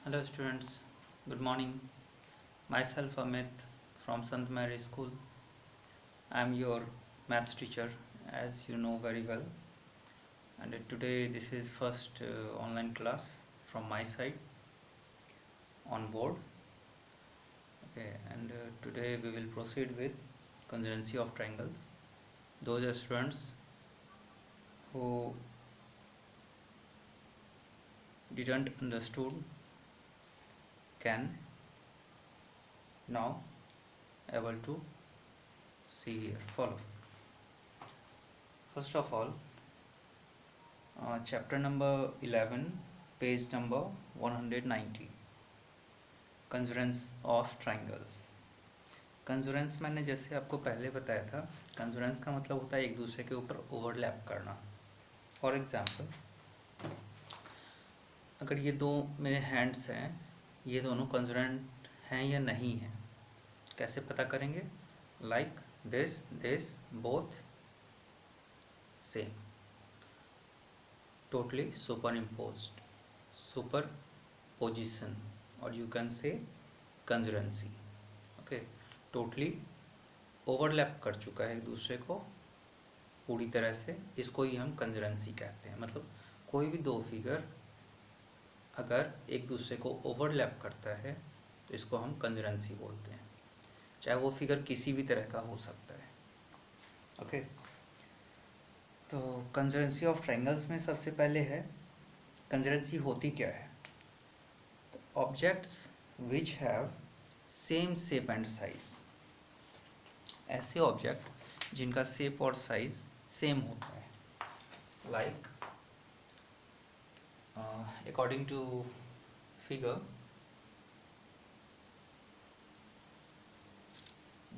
Hello students, good morning. Myself Amit from Sant Mary School. I am your maths teacher as you know very well. And today this is first online class from my side on board. Okay, and today we will proceed with congruency of triangles. Those are students who didn't understood can now able to see here. Follow. First of all, chapter number 11, page number 190, कंजरेंस of triangles. कंजरेंस मैंने जैसे आपको पहले बताया था, कंजरेंस का मतलब होता है एक दूसरे के ऊपर ओवरलैप करना. फॉर एग्जांपल, अगर ये दो मेरे हैंड्स हैं, ये दोनों कंजरेंट हैं या नहीं हैं, कैसे पता करेंगे? Like this both same, totally superimposed, superposition, or you can say congruency. Okay, totally overlap कर चुका है एक दूसरे को पूरी तरह से, इसको ही हम कंजरेंसी कहते हैं. मतलब कोई भी दो फिगर अगर एक दूसरे को ओवरलैप करता है तो इसको हम कंजरेंसी बोलते हैं, चाहे वो फिगर किसी भी तरह का हो सकता है. ओके, तो कंजरेंसी ऑफ ट्रायंगल्स में सबसे पहले है, कंजरेंसी होती क्या है? Objects which have same shape and size. ऐसे ऑब्जेक्ट जिनका शेप और साइज सेम होता है. Like according to figure,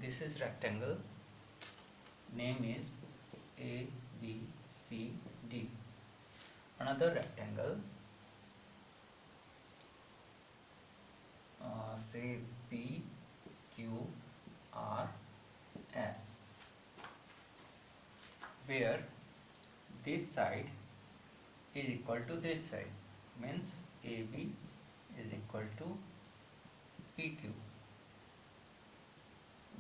this is rectangle, name is A B C D. Another rectangle, say P Q R S, where this side is equal to this side, means AB is equal to PQ,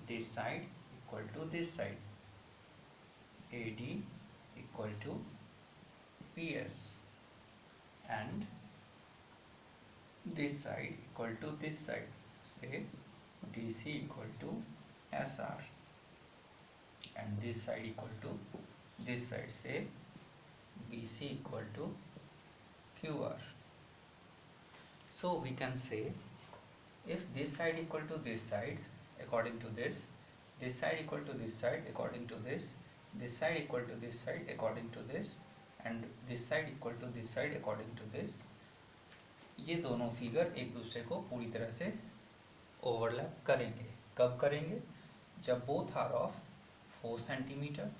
this side equal to this side, AD equal to PS, and this side equal to this side, say DC equal to SR, and this side equal to this side, say BC equal to QR. So we can say, if this side equal to this side according to this side equal to this side according to this side equal to this side according to this, and this side equal to this side according to this, ये दोनों figure एक दूसरे को पूरी तरह से overlap करेंगे. कब करेंगे? जब बोथ आर ऑफ 4 सेंटीमीटर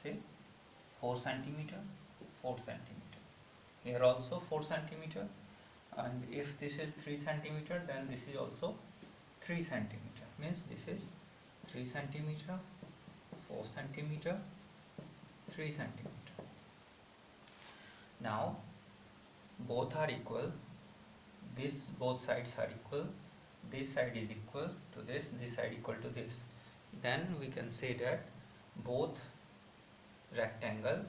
से 4 centimetre 4 centimetre, here also 4 centimeter, and if this is 3 centimeter then this is also 3 centimeter, means this is 3 centimeter 4 centimeter 3 centimeter. Now both are equal, this both sides are equal, this side is equal to this side equal to this, then we can say that both rectangle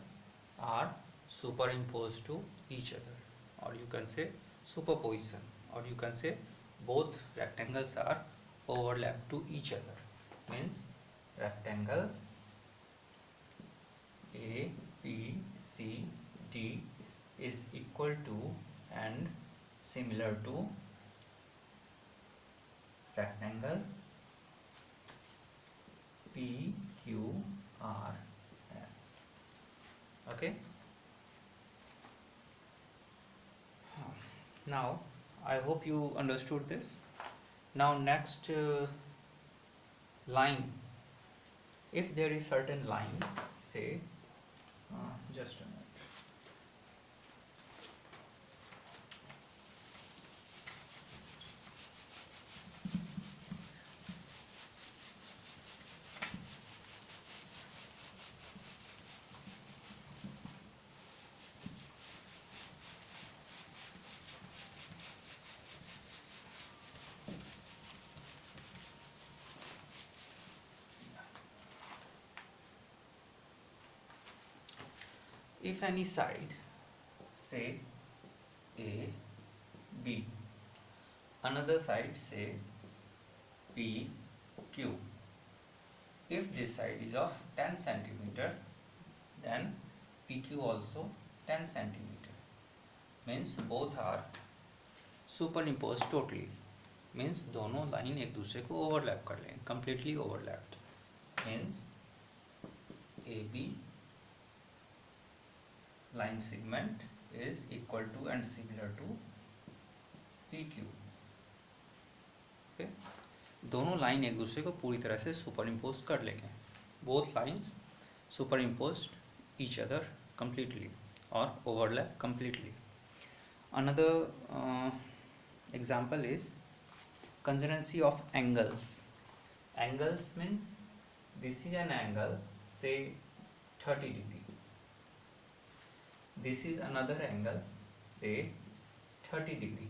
are superimposed to each other, or you can say superposition, or you can say both rectangles are overlapped to each other, means rectangle A B C D is equal to and similar to rectangle P Q R S. Okay, now I hope you understood this. Now next line, if there is certain line, say just a minute. if any side, say A, B, another side say P, Q, if this side is of 10 centimeter, then PQ also 10 centimeter, means both are superimpose totally, means दोनों line एक दूसरे को overlap कर लेंगे, completely overlapped, means A B line segment is equal to and similar to P Q. Okay, दोनों line एक दूसरे को पूरी तरह से सुपरइम्पोज कर लेंगे, both lines superimposed each other completely or overlap completely. Another example is congruency of angles. Angles means this is an angle, say 30 degree. This is another angle, say 30 degree.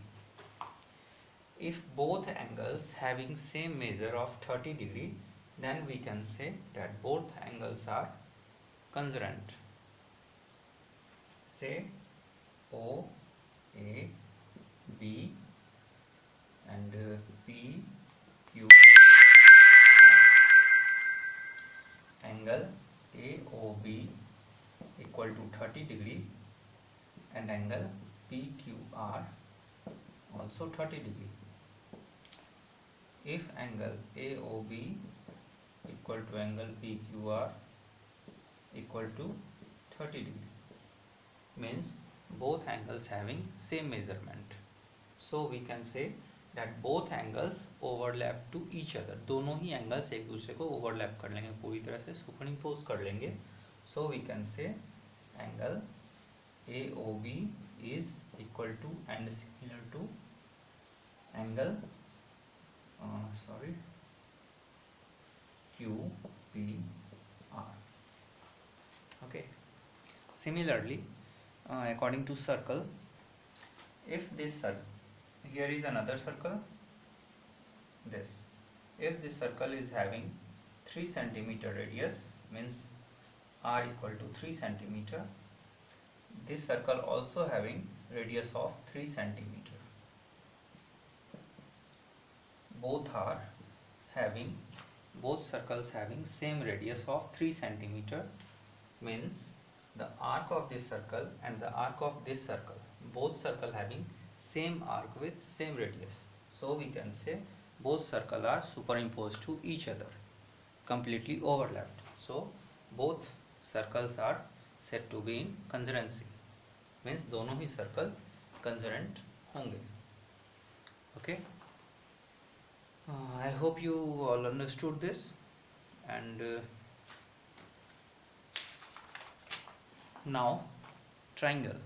If both angles having same measure of 30 degree, then we can say that both angles are congruent. Say O, A, B and P, Q. Angle AOB equal to 30 degree and angle PQR also 30 degree. If angle AOB equal to angle PQR equal to 30 degree, means both angles having same measurement, so we can say that both angles overlap to each other. दोनों ही angles एक दूसरे को overlap कर लेंगे, पूरी तरह से superimpose कर लेंगे, so we can say angle AOB is equal to and similar to angle QPR. Okay, similarly according to circle, if this circle, here is another circle, this, if this circle is having 3 centimeter radius, means r equal to 3 centimeter, this circle also having radius of 3 centimeter, both circles having same radius of 3 centimeter, means the arc of this circle and the arc of this circle, both circle having same arc with same radius, so we can say both circle are superimposed to each other, completely overlapped, so both circles are said to be in congruency, means दोनों ही circle congruent होंगे. Okay, I hope you all understood this, and now triangle.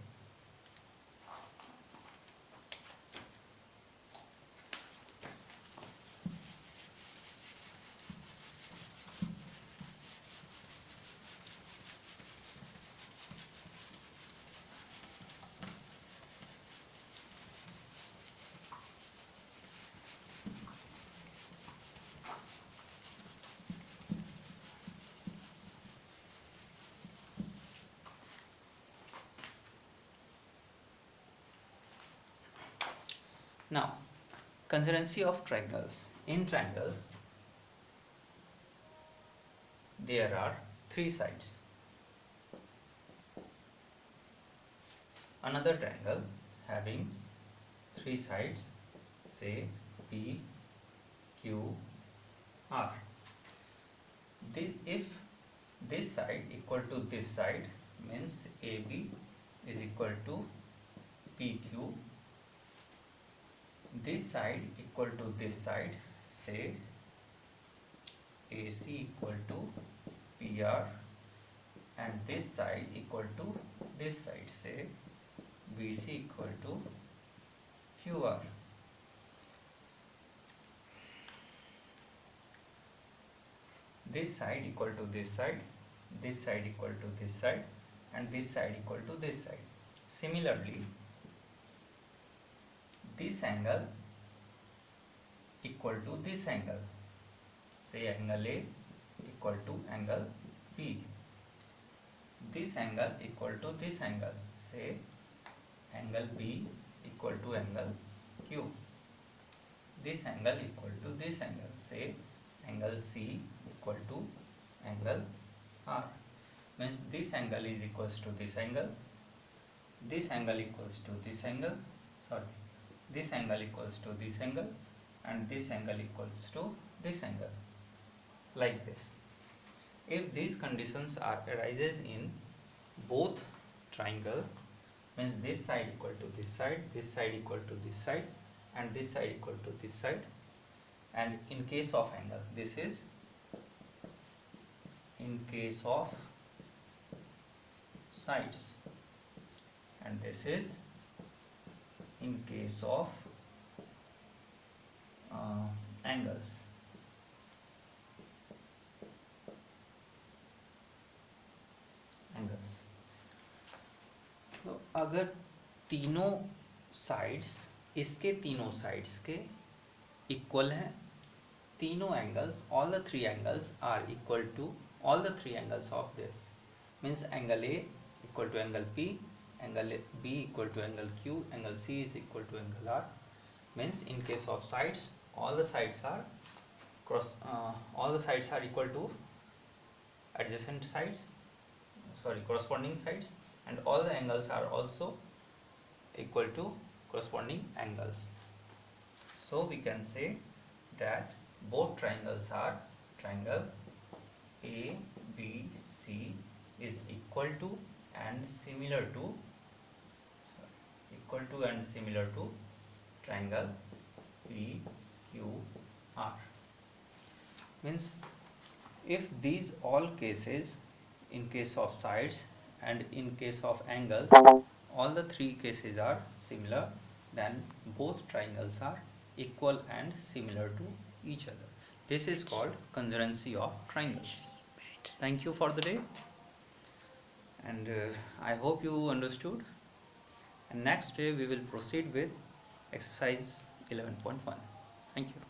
Now, congruency of triangles. In triangle, there are 3 sides. Another triangle having 3 sides, say P, Q, R. If this side equal to this side, means AB is equal to PQ. This side equal to this side, say AC equal to PR, and this side equal to this side, say BC equal to QR. This side equal to this side equal to this side, and this side equal to this side. Similarly, this angle equal to this angle, say angle A equal to angle P. this angle equal to this angle, say angle B equal to angle Q. This angle equal to this angle, say angle C equal to angle R. Means this angle is equals to this angle equals to this angle, this angle equals to this angle, and this angle equals to this angle, like this. If these conditions are arises in both triangle, means this side equal to this side equal to this side, and this side equal to this side, and in case of angle, this is in case of sides, and this is in case of angles. तो अगर तीनों sides इसके तीनों sides के equal हैं, तीनों angles, all the three angles are equal to all the three angles of this, means angle A equal to angle P, angle B equal to angle Q, angle C is equal to angle R. Means in case of sides, all the sides are equal to adjacent sides, corresponding sides, and all the angles are also equal to corresponding angles. So we can say that both triangles are triangle A, B, C is equal to and similar to triangle P, Q, R. Means if these all cases, in case of sides and in case of angles, all the three cases are similar, then both triangles are equal and similar to each other. This is called congruency of triangles. Thank you for the day, and I hope you understood. And next day we will proceed with exercise 11.1. Thank you.